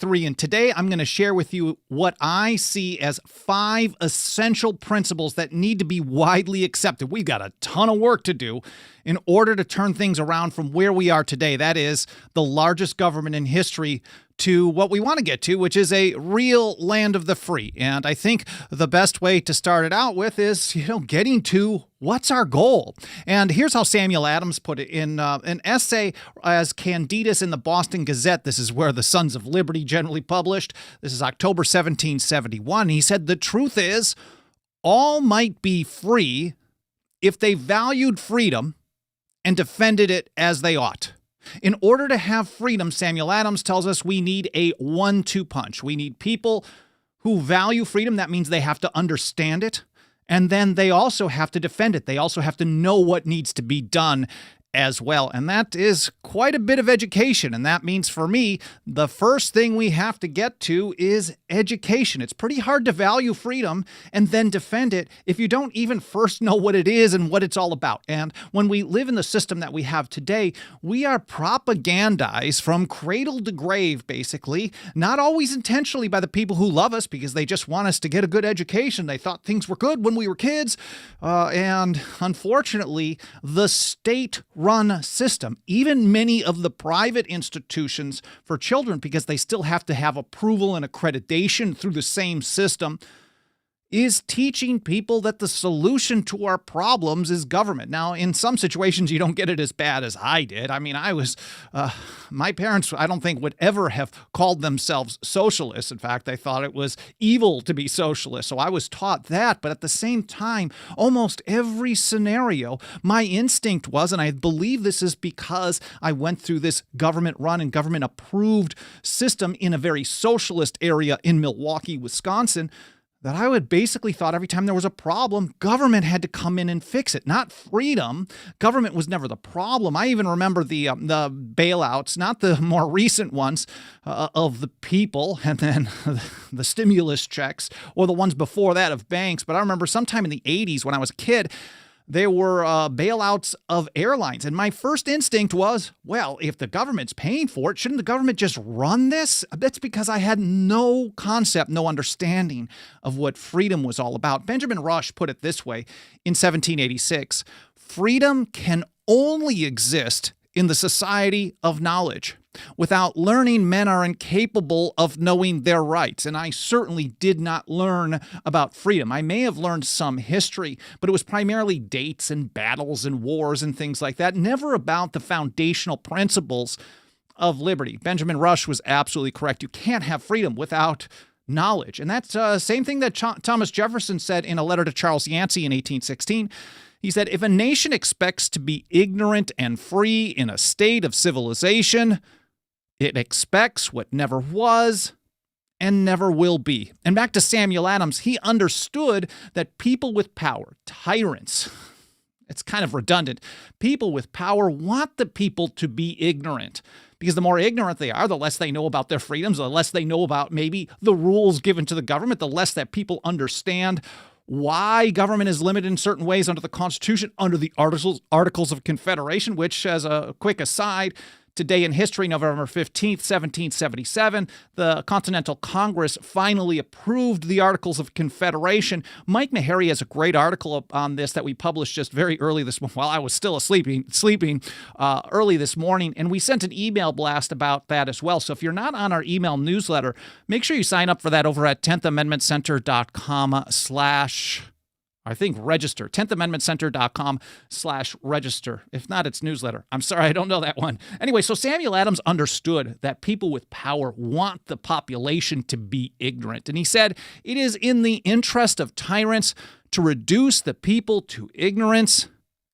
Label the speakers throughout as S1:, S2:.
S1: 3, and today I'm going to share with you what I see as 5 essential principles that need to be widely accepted. We've got a ton of work to do in order to turn things around from where we are today. That is the largest government in history to what we want to get to, which is a real land of the free. And I think the best way to start it out with is, getting to what's our goal. And here's how Samuel Adams put it in an essay as Candidus in the Boston Gazette. This is where the Sons of Liberty generally published. This is October 1771. He said, "The truth is, all might be free if they valued freedom and defended it as they ought." In order to have freedom, Samuel Adams tells us we need a 1-2 punch. We need people who value freedom. That means they have to understand it. And then they also have to defend it. They also have to know what needs to be done as well. And that is quite a bit of education. And that means for me, the first thing we have to get to is education. It's pretty hard to value freedom and then defend it if you don't even first know what it is and what it's all about. And when we live in the system that we have today, we are propagandized from cradle to grave, basically, not always intentionally by the people who love us because they just want us to get a good education. They thought things were good when we were kids. And unfortunately, the state-run system, even many of the private institutions for children, because they still have to have approval and accreditation through the same system, is teaching people that the solution to our problems is government. Now, in some situations, you don't get it as bad as I did. I mean, my parents, I don't think, would ever have called themselves socialists. In fact, they thought it was evil to be socialist. So I was taught that. But at the same time, almost every scenario, my instinct was, and I believe this is because I went through this government-run and government-approved system in a very socialist area in Milwaukee, Wisconsin, that I would basically thought every time there was a problem, government had to come in and fix it, not freedom. Government was never the problem. I even remember the bailouts, not the more recent ones of the people, and then the stimulus checks, or the ones before that of banks. But I remember sometime in the 80s when I was a kid, there were bailouts of airlines. And my first instinct was, well, if the government's paying for it, shouldn't the government just run this? That's because I had no concept, no understanding of what freedom was all about. Benjamin Rush put it this way in 1786, "Freedom can only exist in the society of knowledge. Without learning, men are incapable of knowing their rights." And I certainly did not learn about freedom. I may have learned some history, but it was primarily dates and battles and wars and things like that, never about the foundational principles of liberty. Benjamin Rush was absolutely correct. You can't have freedom without knowledge. And that's the same thing that Thomas Jefferson said in a letter to Charles Yancey in 1816. He said, "If a nation expects to be ignorant and free in a state of civilization, it expects what never was and never will be." And back to Samuel Adams, he understood that people with power, tyrants, it's kind of redundant, people with power want the people to be ignorant. Because the more ignorant they are, the less they know about their freedoms, the less they know about maybe the rules given to the government, the less that people understand why government is limited in certain ways under the Constitution, under the Articles of Confederation, which, as a quick aside, today in history, November 15th, 1777, the Continental Congress finally approved the Articles of Confederation. Mike Meharry has a great article on this that we published just very early this morning, while I was still sleeping early this morning, and we sent an email blast about that as well. So if you're not on our email newsletter, make sure you sign up for that over at 10thamendmentcenter.com/register, 10thamendmentcenter.com/register. If not, it's newsletter. I'm sorry, I don't know that one. Anyway, so Samuel Adams understood that people with power want the population to be ignorant. And he said, it is in the interest of tyrants to reduce the people to ignorance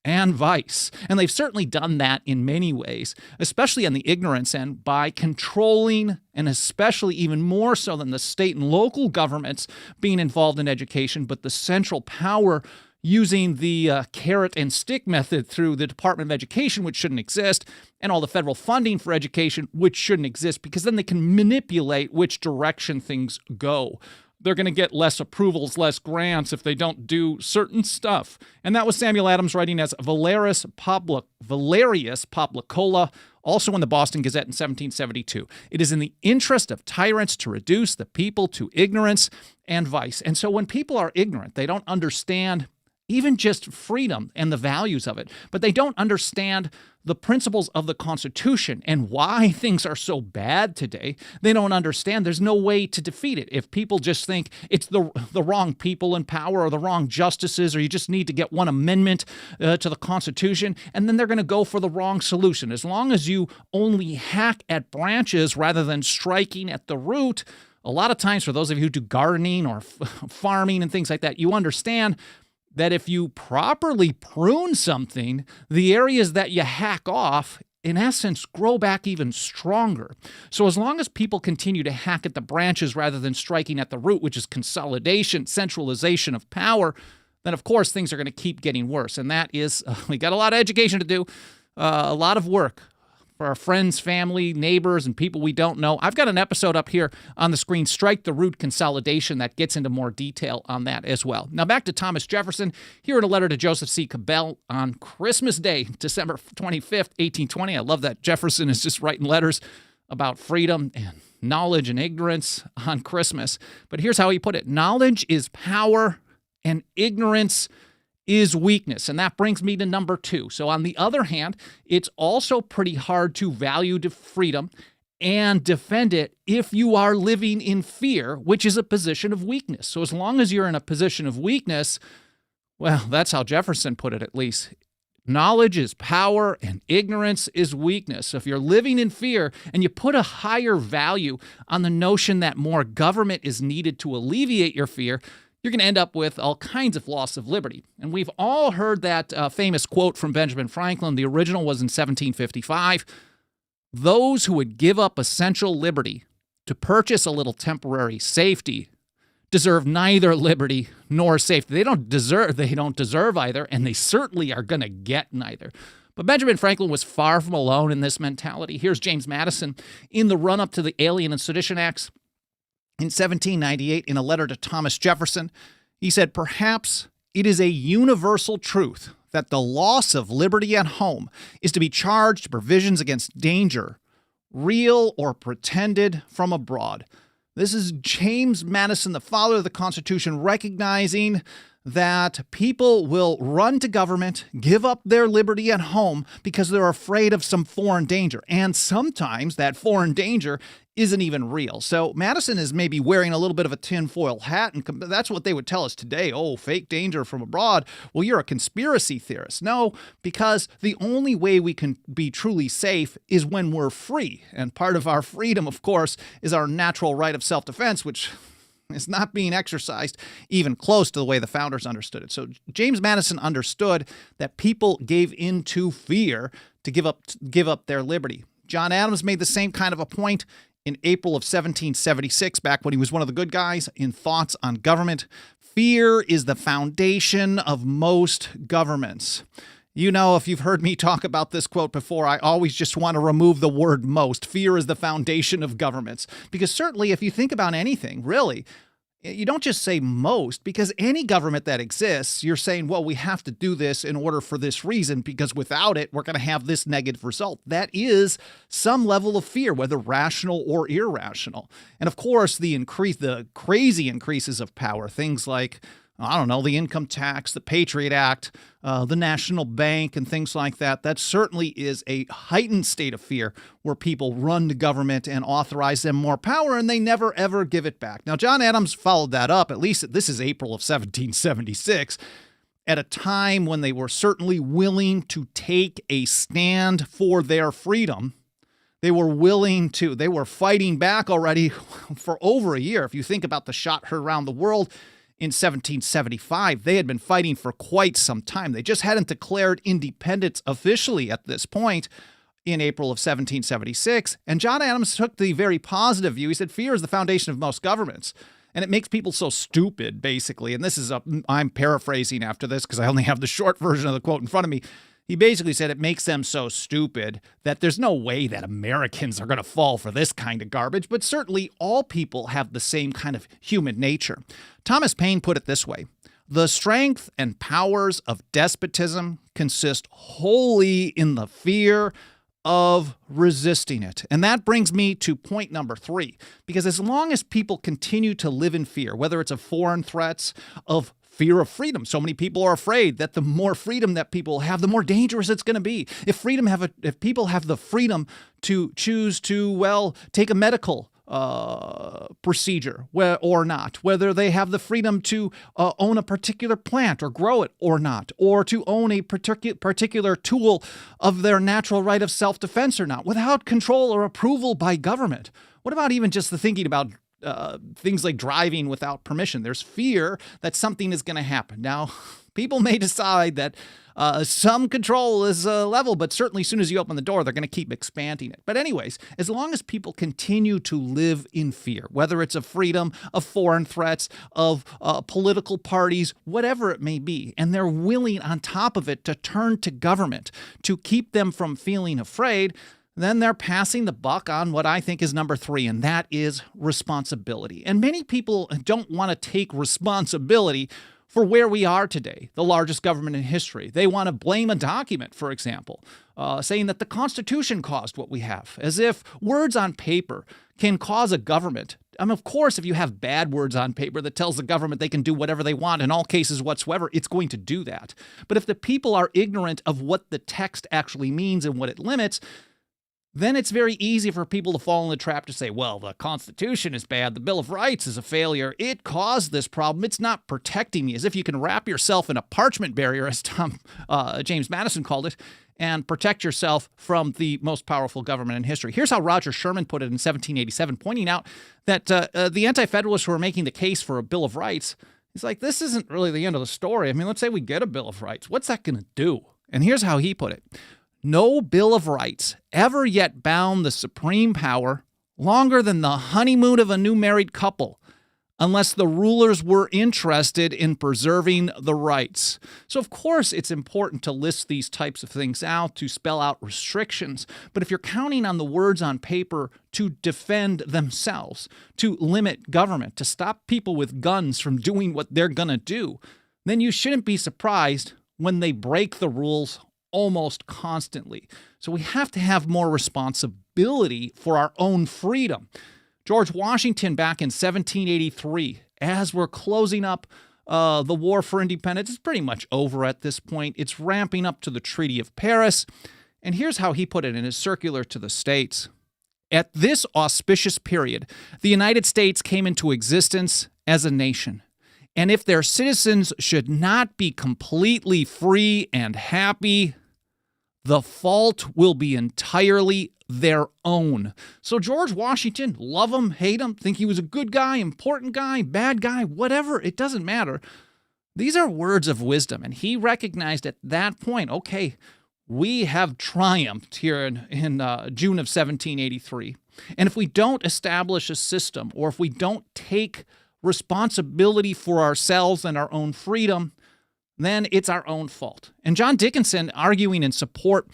S1: and vice. And they've certainly done that in many ways, especially on the ignorance end, by controlling, and especially even more so than the state and local governments being involved in education, but the central power using the carrot and stick method through the Department of Education, which shouldn't exist, and all the federal funding for education, which shouldn't exist, because then they can manipulate which direction things go. they're going to get less approvals, less grants if they don't do certain stuff. And that was Samuel Adams writing as Valerius Poplicola, also in the Boston Gazette in 1772. It is in the interest of tyrants to reduce the people to ignorance and vice. And so when people are ignorant, they don't understand even just freedom and the values of it, but they don't understand the principles of the Constitution and why things are so bad today. They don't understand there's no way to defeat it. If people just think it's the wrong people in power or the wrong justices, or you just need to get one amendment to the Constitution, and then they're going to go for the wrong solution. As long as you only hack at branches rather than striking at the root, a lot of times for those of you who do gardening or farming and things like that, you understand that if you properly prune something, the areas that you hack off, in essence, grow back even stronger. So as long as people continue to hack at the branches rather than striking at the root, which is consolidation, centralization of power, then of course things are going to keep getting worse. And that is, we got a lot of education to do, a lot of work for our friends, family, neighbors, and people we don't know. I've got an episode up here on the screen, Strike the Root Consolidation, that gets into more detail on that as well. Now back to Thomas Jefferson, here in a letter to Joseph C. Cabell on Christmas Day, December 25th, 1820. I love that Jefferson is just writing letters about freedom and knowledge and ignorance on Christmas. But here's how he put it. Knowledge is power and ignorance is weakness. And that brings me to number 2. So on the other hand, it's also pretty hard to value freedom and defend it if you are living in fear, which is a position of weakness. So as long as you're in a position of weakness, well, that's how Jefferson put it at least. Knowledge is power and ignorance is weakness. So if you're living in fear and you put a higher value on the notion that more government is needed to alleviate your fear, you're going to end up with all kinds of loss of liberty. And we've all heard that famous quote from Benjamin Franklin. The original was in 1755. Those who would give up essential liberty to purchase a little temporary safety deserve neither liberty nor safety. They don't deserve either, and they certainly are going to get neither. But Benjamin Franklin was far from alone in this mentality. Here's James Madison in the run-up to the Alien and Sedition Acts. In 1798, in a letter to Thomas Jefferson, he said, "Perhaps it is a universal truth that the loss of liberty at home is to be charged to provisions against danger, real or pretended, from abroad." This is James Madison, the father of the Constitution, recognizing that people will run to government, give up their liberty at home because they're afraid of some foreign danger. And sometimes that foreign danger isn't even real. So Madison is maybe wearing a little bit of a tinfoil hat, and that's what they would tell us today. Oh, fake danger from abroad. Well, you're a conspiracy theorist. No, because the only way we can be truly safe is when we're free. And part of our freedom, of course, is our natural right of self-defense, which is not being exercised even close to the way the founders understood it. So James Madison understood that people gave into fear to give up their liberty. John Adams made the same kind of a point in April of 1776, back when he was one of the good guys, in Thoughts on Government. Fear is the foundation of most governments. You know, if you've heard me talk about this quote before, I always just want to remove the word most. Fear is the foundation of governments. Because certainly if you think about anything, really, you don't just say most, because any government that exists, you're saying, well, we have to do this in order for this reason, because without it, we're going to have this negative result. That is some level of fear, whether rational or irrational. And of course, the crazy increases of power, things like, I don't know, the income tax, the Patriot Act, the National Bank, and things like that. That certainly is a heightened state of fear where people run to government and authorize them more power, and they never, ever give it back. Now, John Adams followed that up, at least this is April of 1776, at a time when they were certainly willing to take a stand for their freedom. They were fighting back already for over a year. If you think about the shot heard around the world, in 1775, they had been fighting for quite some time. They just hadn't declared independence officially at this point in April of 1776. And John Adams took the very positive view. He said, fear is the foundation of most governments. And it makes people so stupid, basically. And I'm paraphrasing after this because I only have the short version of the quote in front of me. He basically said it makes them so stupid that there's no way that Americans are going to fall for this kind of garbage, but certainly all people have the same kind of human nature. Thomas Paine put it this way: the strength and powers of despotism consist wholly in the fear of resisting it. And that brings me to point number 3, because as long as people continue to live in fear, whether it's of foreign threats, of fear of freedom. So many people are afraid that the more freedom that people have, the more dangerous it's going to be. If people have the freedom to choose to, take a medical procedure or not, whether they have the freedom to own a particular plant or grow it or not, or to own a particular tool of their natural right of self-defense or not, without control or approval by government. What about even just the thinking about things like driving without permission? There's fear that something is going to happen. Now, people may decide that some control is level, but certainly as soon as you open the door, they're going to keep expanding it. But anyways, as long as people continue to live in fear, whether it's of freedom, of foreign threats, of political parties, whatever it may be, and they're willing on top of it to turn to government to keep them from feeling afraid, then they're passing the buck on what I think is number 3, and that is responsibility. And many people don't want to take responsibility for where we are today, the largest government in history. They want to blame a document, for example, saying that the Constitution caused what we have, as if words on paper can cause a government. Of course, if you have bad words on paper that tells the government they can do whatever they want in all cases whatsoever, it's going to do that. But if the people are ignorant of what the text actually means and what it limits, then it's very easy for people to fall in the trap to say, well, the Constitution is bad, the Bill of Rights is a failure, it caused this problem, it's not protecting me, as if you can wrap yourself in a parchment barrier, as James Madison called it, and protect yourself from the most powerful government in history. Here's how Roger Sherman put it in 1787, pointing out that the Anti-Federalists who are making the case for a Bill of Rights, he's like, this isn't really the end of the story. I mean, let's say we get a Bill of Rights. What's that going to do? And here's how he put it: no Bill of Rights ever yet bound the supreme power longer than the honeymoon of a new married couple, unless the rulers were interested in preserving the rights. So, of course, it's important to list these types of things out, to spell out restrictions. But if you're counting on the words on paper to defend themselves, to limit government, to stop people with guns from doing what they're going to do, then you shouldn't be surprised when they break the rules almost constantly. So we have to have more responsibility for our own freedom. George Washington, back in 1783, as we're closing up the war for independence, it's pretty much over at this point. It's ramping up to the Treaty of Paris. And here's how he put it in his circular to the states: at this auspicious period, the United States came into existence as a nation. And if their citizens should not be completely free and happy, the fault will be entirely their own. So George Washington, love him, hate him, think he was a good guy, important guy, bad guy, whatever, it doesn't matter. These are words of wisdom. And he recognized at that point, okay, we have triumphed here in June of 1783. And if we don't establish a system, or if we don't take responsibility for ourselves and our own freedom, then it's our own fault. And John Dickinson, arguing in support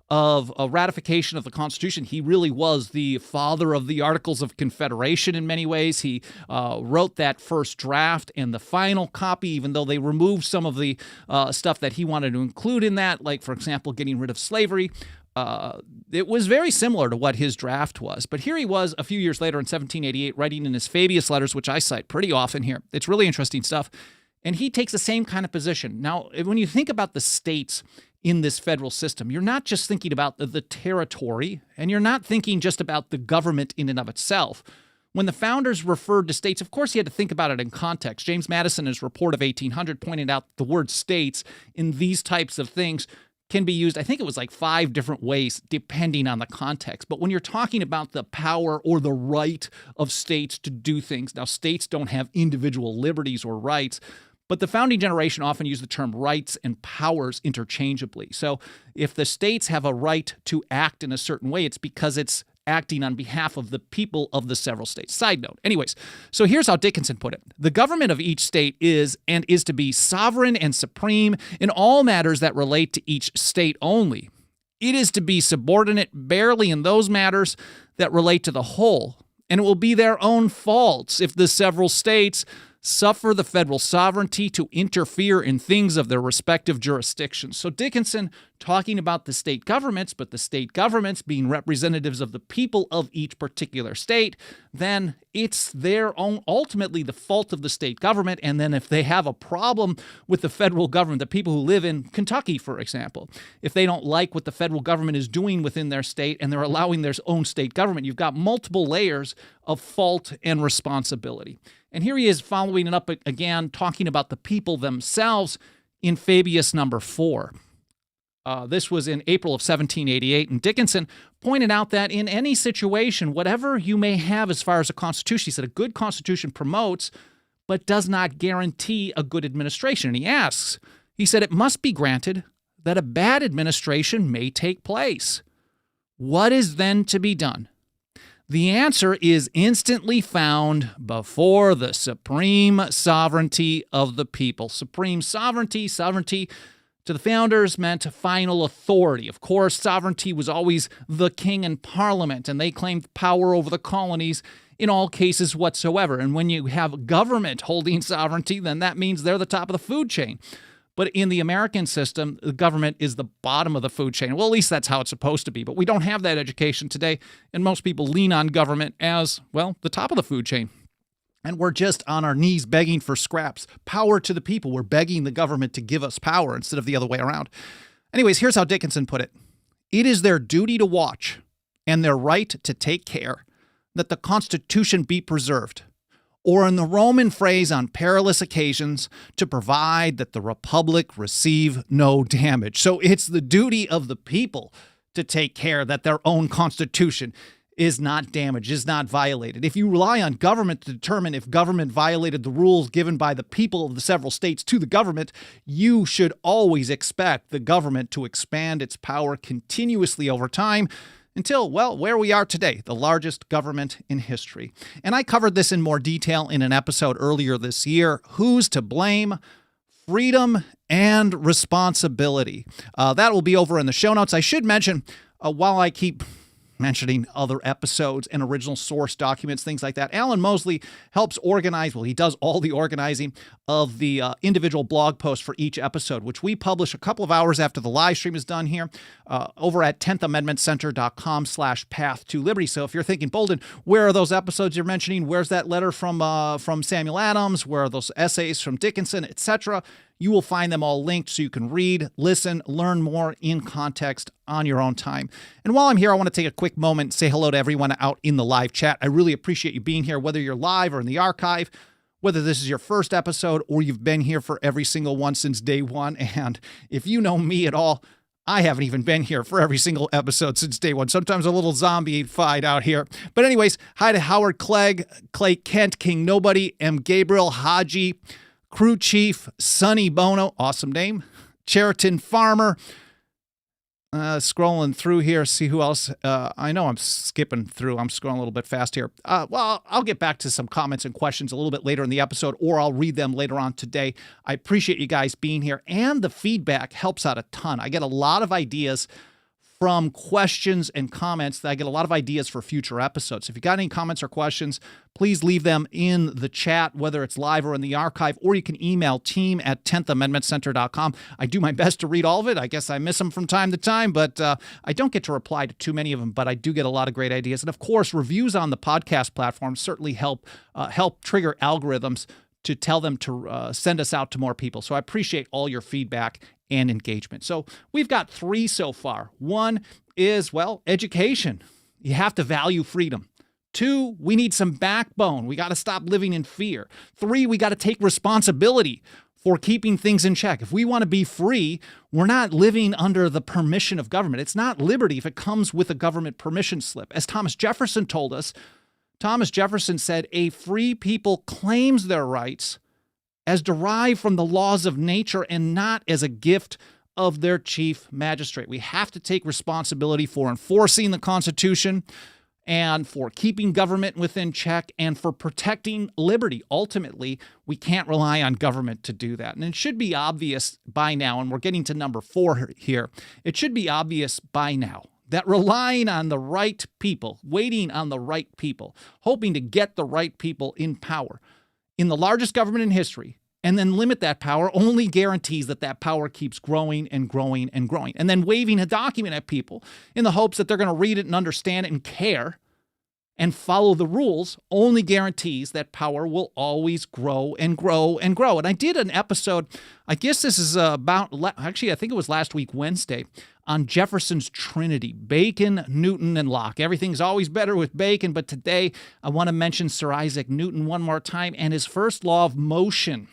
S1: of a ratification of the Constitution, he really was the father of the Articles of Confederation in many ways. He wrote that first draft, and the final copy, even though they removed some of the stuff that he wanted to include in that, like, for example, getting rid of slavery, it was very similar to what his draft was. But here he was a few years later in 1788, writing in his Fabius Letters, which I cite pretty often here. It's really interesting stuff. And he takes the same kind of position. Now, when you think about the states in this federal system, you're not just thinking about the territory, and you're not thinking just about the government in and of itself. When the founders referred to states, of course, you had to think about it in context. James Madison, in his report of 1800, pointed out the word states in these types of things can be used, I think it was like 5 different ways, depending on the context. But when you're talking about the power or the right of states to do things, now states don't have individual liberties or rights, but the founding generation often used the term rights and powers interchangeably. So if the states have a right to act in a certain way, it's because it's acting on behalf of the people of the several states. Side note. Anyways, so here's how Dickinson put it. The government of each state is and is to be sovereign and supreme in all matters that relate to each state only. It is to be subordinate barely in those matters that relate to the whole, and it will be their own faults if the several states suffer the federal sovereignty to interfere in things of their respective jurisdictions. So Dickinson talking about the state governments, but the state governments being representatives of the people of each particular state, then it's their own, ultimately the fault of the state government. And then if they have a problem with the federal government, the people who live in Kentucky, for example, if they don't like what the federal government is doing within their state and they're allowing their own state government, you've got multiple layers of fault and responsibility. And here he is following it up again, talking about the people themselves in Fabius number 4. This was in April of 1788, and Dickinson pointed out that in any situation, whatever you may have as far as a constitution, he said a good constitution promotes, but does not guarantee a good administration. And he asks, he said, it must be granted that a bad administration may take place. What is then to be done? The answer is instantly found before the supreme sovereignty of the people. Supreme sovereignty to the founders meant final authority. Of course, sovereignty was always the king and parliament, and they claimed power over the colonies in all cases whatsoever. And when you have government holding sovereignty, then that means they're the top of the food chain. But in the American system, the government is the bottom of the food chain. Well, at least that's how it's supposed to be. But we don't have that education today, and most people lean on government as, well, the top of the food chain. And we're just on our knees begging for scraps. Power to the people. We're begging the government to give us power instead of the other way around. Anyways, here's how Dickinson put it. It is their duty to watch and their right to take care that the Constitution be preserved, or in the Roman phrase on perilous occasions, to provide that the republic receive no damage. So it's the duty of the people to take care that their own constitution is not damaged, is not violated. If you rely on government to determine if government violated the rules given by the people of the several states to the government, you should always expect the government to expand its power continuously over time, until, well, where we are today, the largest government in history. And I covered this in more detail in an episode earlier this year, Who's to Blame? Freedom and Responsibility. That will be over in the show notes. I should mention, while I keep mentioning other episodes and original source documents, things like that, Alan Mosley helps organize, well, he does all the organizing of the individual blog posts for each episode, which we publish a couple of hours after the live stream is done here over at 10thamendmentcenter.com/path to liberty. So if you're thinking, Bolden, where are those episodes you're mentioning? Where's that letter from Samuel Adams? Where are those essays from Dickinson, etc.? You will find them all linked so you can read, listen, learn more in context on your own time. And while I'm here, I want to take a quick moment and say hello to everyone out in the live chat. I really appreciate you being here, whether you're live or in the archive, whether this is your first episode or you've been here for every single one since day one. And if you know me at all, I haven't even been here for every single episode since day one. Sometimes a little zombie-fied out here. But anyways, hi to Howard Clegg, Clay Kent, King Nobody, M. Gabriel, Haji, Crew Chief, Sonny Bono, awesome name, Cheriton Farmer. Scrolling through here, see who else. I know I'm skipping through. I'm scrolling a little bit fast here. Well, I'll get back to some comments and questions a little bit later in the episode, or I'll read them later on today. I appreciate you guys being here, and the feedback helps out a ton. I get a lot of ideas from questions and comments. That I get a lot of ideas for future episodes. If you got any comments or questions, please leave them in the chat, whether it's live or in the archive, or you can email team@10thamendmentcenter.com. I do my best to read all of it. I guess I miss them from time to time, but I don't get to reply to too many of them, but I do get a lot of great ideas. And of course, reviews on the podcast platform certainly help trigger algorithms to tell them to send us out to more people. So I appreciate all your feedback and engagement. So we've got 3 so far. 1 is, well, education. You have to value freedom. 2, we need some backbone. We got to stop living in fear. 3, we got to take responsibility for keeping things in check. If we want to be free, we're not living under the permission of government. It's not liberty if it comes with a government permission slip. As Thomas Jefferson told us, Thomas Jefferson said, a free people claims their rights as derived from the laws of nature and not as a gift of their chief magistrate. We have to take responsibility for enforcing the Constitution and for keeping government within check and for protecting liberty. Ultimately, we can't rely on government to do that. And it should be obvious by now, and we're getting to number 4 here, it should be obvious by now that relying on the right people, waiting on the right people, hoping to get the right people in power in the largest government in history, and then limit that power only guarantees that that power keeps growing and growing and growing. And then waving a document at people in the hopes that they're going to read it and understand it and care and follow the rules only guarantees that power will always grow and grow and grow. And I did an episode, I guess this is actually, I think it was last week, Wednesday, on Jefferson's Trinity, Bacon, Newton, and Locke. Everything's always better with Bacon, but today I want to mention Sir Isaac Newton one more time and his first law of motion.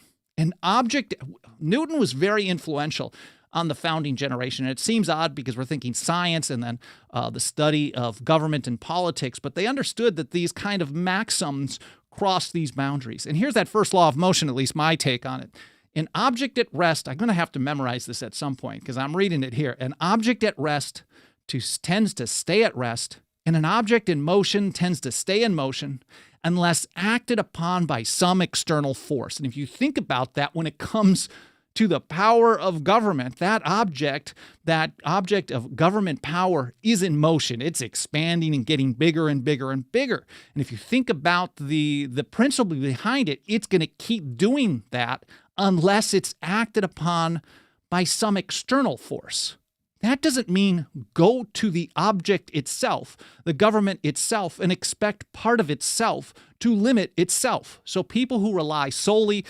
S1: Newton was very influential on the founding generation. And it seems odd because we're thinking science and then the study of government and politics, but they understood that these kind of maxims cross these boundaries. And here's that first law of motion, at least my take on it. An object at rest, I'm going to have to memorize this at some point because I'm reading it here. An object at rest tends to stay at rest, and an object in motion tends to stay in motion unless acted upon by some external force. And if you think about that when it comes to the power of government, that object of government power is in motion. It's expanding and getting bigger and bigger and bigger. And if you think about the principle behind it, it's going to keep doing that unless it's acted upon by some external force. That doesn't mean go to the object itself, the government itself, and expect part of itself to limit itself. So people who rely solely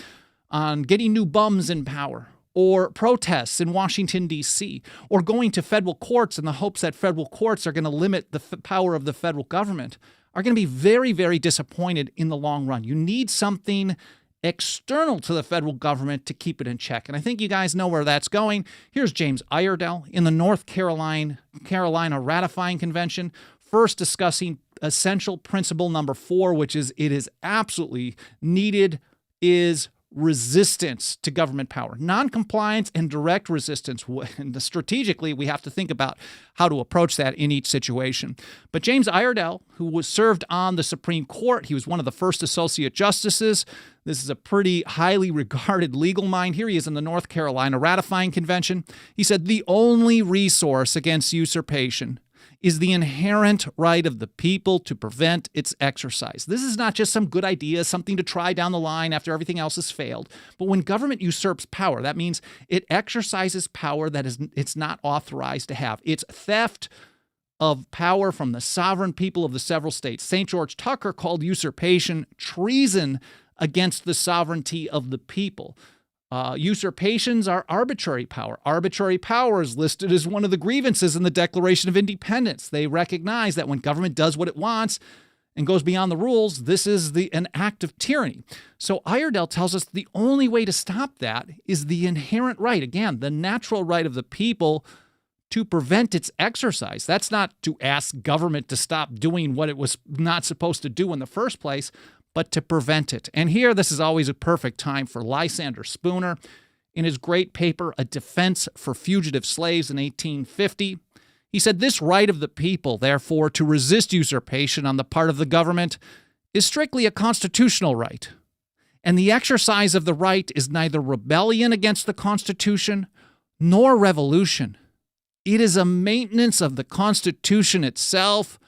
S1: on getting new bums in power, or protests in Washington, D.C., or going to federal courts in the hopes that federal courts are going to limit the power of the federal government, are going to be very, very disappointed in the long run. You need something external to the federal government to keep it in check. And I think you guys know where that's going. Here's James Iredell in the North Carolina Ratifying Convention, first discussing essential principle number 4, which is it is absolutely needed, is resistance to government power. Noncompliance and direct resistance. And strategically, we have to think about how to approach that in each situation. But James Iredell, who was served on the Supreme Court, he was one of the first associate justices. This is a pretty highly regarded legal mind. Here he is in the North Carolina Ratifying Convention. He said, the only resource against usurpation is the inherent right of the people to prevent its exercise. This is not just some good idea, something to try down the line after everything else has failed. But when government usurps power, that means it exercises power that it's not authorized to have. It's theft of power from the sovereign people of the several states. St. George Tucker called usurpation treason against the sovereignty of the people. Usurpations are arbitrary power. Arbitrary power is listed as one of the grievances in the Declaration of Independence. They recognize that when government does what it wants and goes beyond the rules, this is an act of tyranny. So Iredell tells us the only way to stop that is the inherent right, again, the natural right of the people to prevent its exercise. That's not to ask government to stop doing what it was not supposed to do in the first place, but to prevent it. And here, this is always a perfect time for Lysander Spooner. In his great paper, A Defense for Fugitive Slaves in 1850, he said, this right of the people, therefore, to resist usurpation on the part of the government is strictly a constitutional right. And the exercise of the right is neither rebellion against the Constitution nor revolution. It is a maintenance of the Constitution itself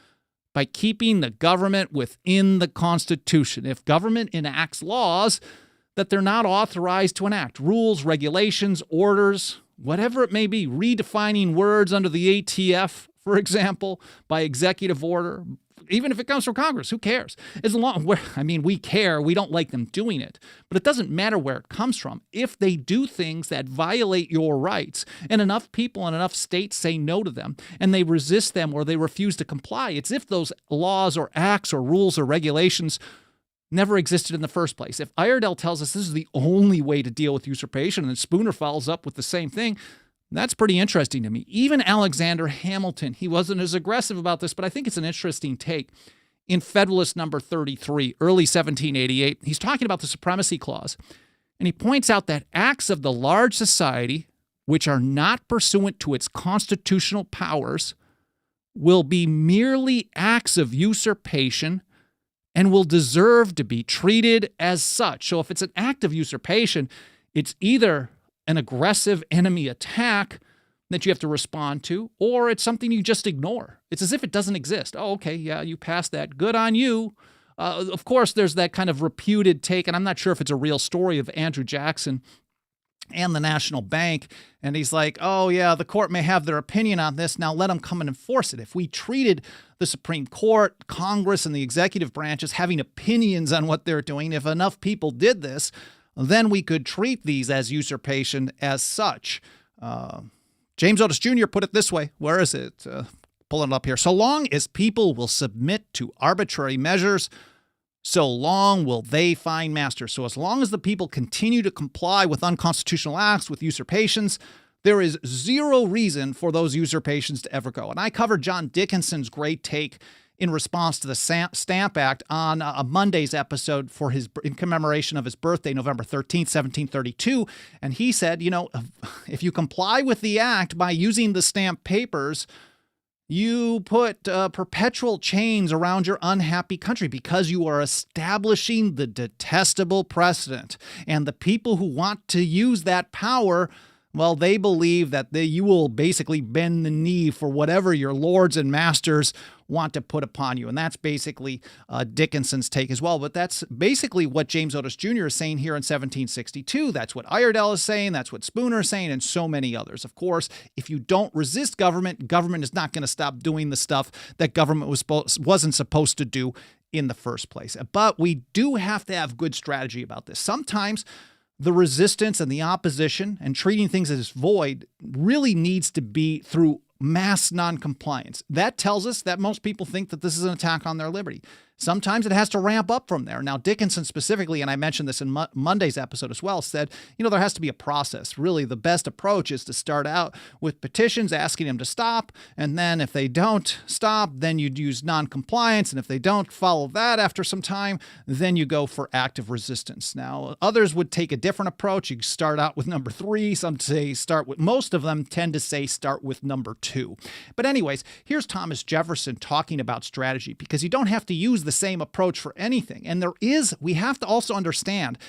S1: by keeping the government within the Constitution. If government enacts laws that they're not authorized to enact, rules, regulations, orders, whatever it may be, redefining words under the ATF, for example, by executive order, even if it comes from Congress, who cares? We care. We don't like them doing it. But it doesn't matter where it comes from. If they do things that violate your rights, and enough people and enough states say no to them, and they resist them or they refuse to comply, it's if those laws or acts or rules or regulations never existed in the first place. If Iredell tells us this is the only way to deal with usurpation, and Spooner follows up with the same thing, that's pretty interesting to me. Even Alexander Hamilton, he wasn't as aggressive about this, but I think it's an interesting take. In Federalist number 33, early 1788, he's talking about the Supremacy Clause, and he points out that acts of the large society, which are not pursuant to its constitutional powers, will be merely acts of usurpation and will deserve to be treated as such. So if it's an act of usurpation, it's either an aggressive enemy attack that you have to respond to, or it's something you just ignore. It's as if it doesn't exist. Oh, okay, yeah, you passed that. Good on you. Of course, there's that kind of reputed take, and I'm not sure if it's a real story, of Andrew Jackson and the National Bank. And he's like, oh, yeah, the court may have their opinion on this. Now let them come and enforce it. If we treated the Supreme Court, Congress, and the executive branches having opinions on what they're doing, if enough people did this, then we could treat these as usurpation as such. James Otis Jr. put it this way. Where is it? Pulling it up here. So long as people will submit to arbitrary measures, so long will they find masters. So as long as the people continue to comply with unconstitutional acts, with usurpations, there is zero reason for those usurpations to ever go. And I covered John Dickinson's great take in response to the Stamp Act on a Monday's episode in commemoration of his birthday, November 13th, 1732. And he said, if you comply with the act by using the stamped papers, you put perpetual chains around your unhappy country because you are establishing the detestable precedent. And the people who want to use that power, well, they believe that you will basically bend the knee for whatever your lords and masters want to put upon you. And that's basically Dickinson's take as well. But that's basically what James Otis Jr. is saying here in 1762. That's what Iredell is saying. That's what Spooner is saying, and so many others. Of course, if you don't resist government, government is not going to stop doing the stuff that government wasn't supposed to do in the first place. But we do have to have good strategy about this. Sometimes the resistance and the opposition and treating things as void really needs to be through mass noncompliance. That tells us that most people think that this is an attack on their liberty. Sometimes it has to ramp up from there. Now, Dickinson specifically, and I mentioned this in Monday's episode as well, said, there has to be a process. Really, the best approach is to start out with petitions asking them to stop. And then if they don't stop, then you'd use noncompliance. And if they don't follow that after some time, then you go for active resistance. Now, others would take a different approach. You start out with number 3. Some say most of them tend to say start with number 2. But anyways, here's Thomas Jefferson talking about strategy, because you don't have to use the same approach for anything. And we have to also understand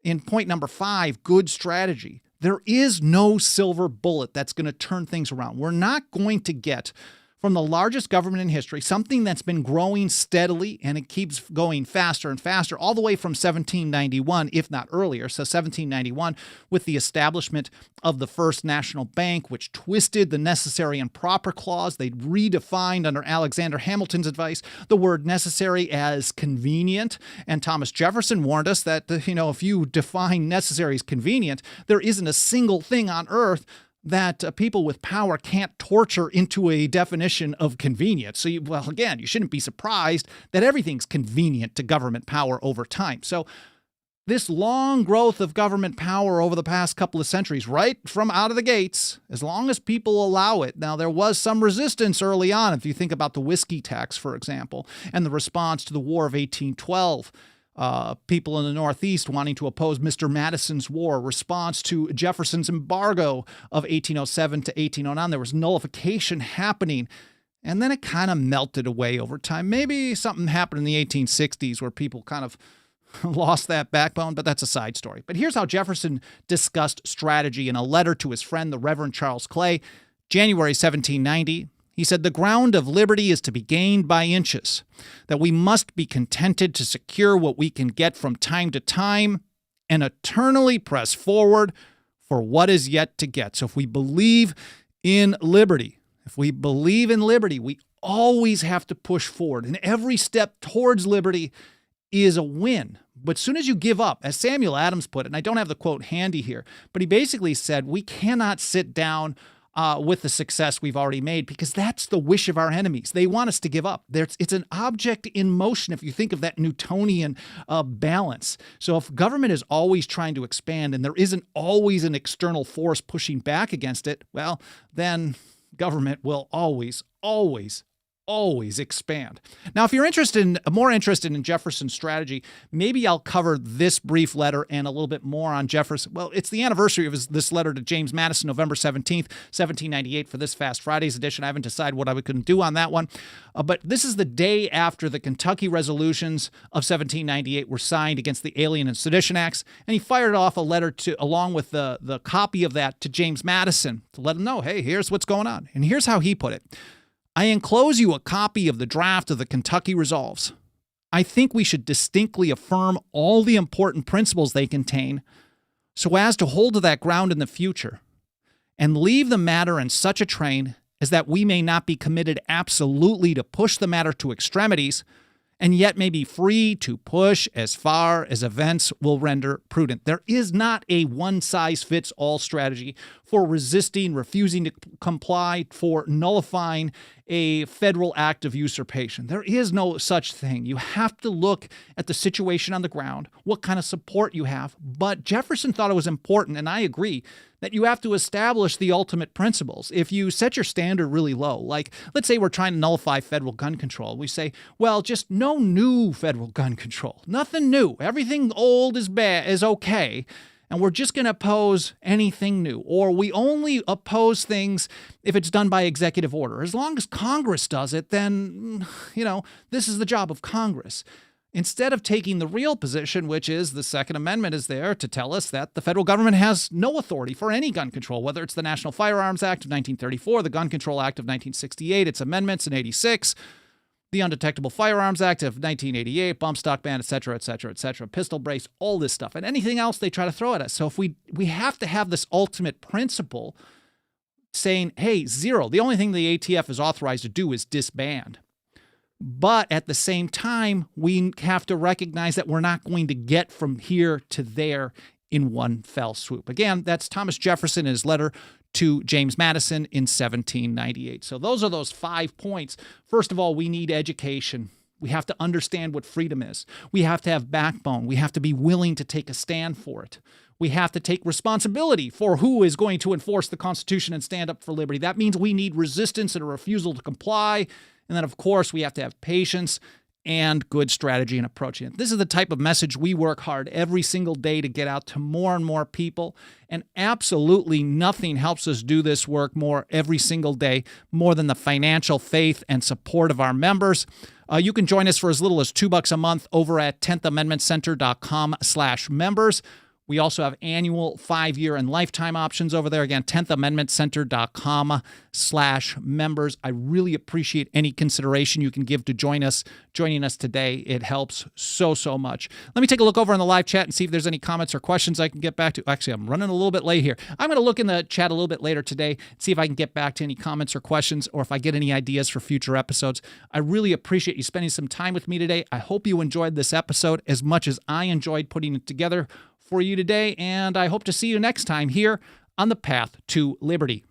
S1: in point number 5, good strategy. There is no silver bullet that's going to turn things around. We're not going to get from the largest government in history, something that's been growing steadily, and it keeps going faster and faster, all the way from 1791, if not earlier. So 1791, with the establishment of the First National Bank, which twisted the necessary and proper clause. They redefined, under Alexander Hamilton's advice, the word necessary as convenient. And Thomas Jefferson warned us that, if you define necessary as convenient, there isn't a single thing on earth that people with power can't torture into a definition of convenience. So, again, you shouldn't be surprised that everything's convenient to government power over time. So this long growth of government power over the past couple of centuries, right from out of the gates, as long as people allow it. Now, there was some resistance early on, if you think about the whiskey tax, for example, and the response to the War of 1812. People in the Northeast wanting to oppose Mr. Madison's war, response to Jefferson's embargo of 1807 to 1809. There was nullification happening, and then it kind of melted away over time. Maybe something happened in the 1860s where people kind of lost that backbone, but that's a side story. But here's how Jefferson discussed strategy in a letter to his friend, the Reverend Charles Clay, January 1790. He said, "The ground of liberty is to be gained by inches, that we must be contented to secure what we can get from time to time and eternally press forward for what is yet to get." So if we believe in liberty, we always have to push forward. And every step towards liberty is a win. But as soon as you give up, as Samuel Adams put it, and I don't have the quote handy here, but he basically said, we cannot sit down with the success we've already made, because that's the wish of our enemies. They want us to give up. It's an object in motion, if you think of that Newtonian balance. So if government is always trying to expand and there isn't always an external force pushing back against it, well, then government will always always expand. Now, if you're more interested in Jefferson's strategy, maybe I'll cover this brief letter and a little bit more on Jefferson. Well, it's the anniversary of this letter to James Madison, November 17th, 1798, for this Fast Fridays edition. I haven't decided what I could do on that one, but this is the day after the Kentucky resolutions of 1798 were signed against the Alien and Sedition Acts, and he fired off a letter along with the copy of that to James Madison to let him know, hey, here's what's going on. And here's how he put it. I enclose you a copy of the draft of the Kentucky Resolves. I think we should distinctly affirm all the important principles they contain so as to hold to that ground in the future and leave the matter in such a train as that we may not be committed absolutely to push the matter to extremities and yet may be free to push as far as events will render prudent. There is not a one-size-fits-all strategy for resisting, refusing to comply, for nullifying a federal act of usurpation. There is no such thing. You have to look at the situation on the ground, what kind of support you have. But Jefferson thought it was important, and I agree, that you have to establish the ultimate principles. If you set your standard really low, like let's say we're trying to nullify federal gun control, we say, well, just no new federal gun control, nothing new. Everything old is bad, is okay. And we're just going to oppose anything new. Or we only oppose things if it's done by executive order. As long as Congress does it, then, this is the job of Congress. Instead of taking the real position, which is the Second Amendment is there to tell us that the federal government has no authority for any gun control, whether it's the National Firearms Act of 1934, the Gun Control Act of 1968, its amendments in 86, the Undetectable Firearms Act of 1988, bump stock ban, et cetera, pistol brace, all this stuff, and anything else they try to throw at us. So if we have to have this ultimate principle saying, hey, zero, the only thing the ATF is authorized to do is disband. But at the same time, we have to recognize that we're not going to get from here to there in one fell swoop. Again, that's Thomas Jefferson in his letter to James Madison in 1798. So those are those 5 points. First of all, we need education. We have to understand what freedom is. We have to have backbone. We have to be willing to take a stand for it. We have to take responsibility for who is going to enforce the Constitution and stand up for liberty. That means we need resistance and a refusal to comply. And then, of course, we have to have patience and good strategy in approaching it. This is the type of message we work hard every single day to get out to more and more people. And absolutely nothing helps us do this work more every single day more than the financial faith and support of our members. You can join us for as little as $2 a month over at 10thamendmentcenter.com/members. We also have annual, 5-year, and lifetime options over there. Again, 10thamendmentcenter.com/members. I really appreciate any consideration you can give to joining us today. It helps so much. Let me take a look over in the live chat and see if there's any comments or questions I can get back to. Actually, I'm running a little bit late here. I'm going to look in the chat a little bit later today, see if I can get back to any comments or questions, or if I get any ideas for future episodes. I really appreciate you spending some time with me today. I hope you enjoyed this episode as much as I enjoyed putting it together for you today, and I hope to see you next time here on the Path to Liberty.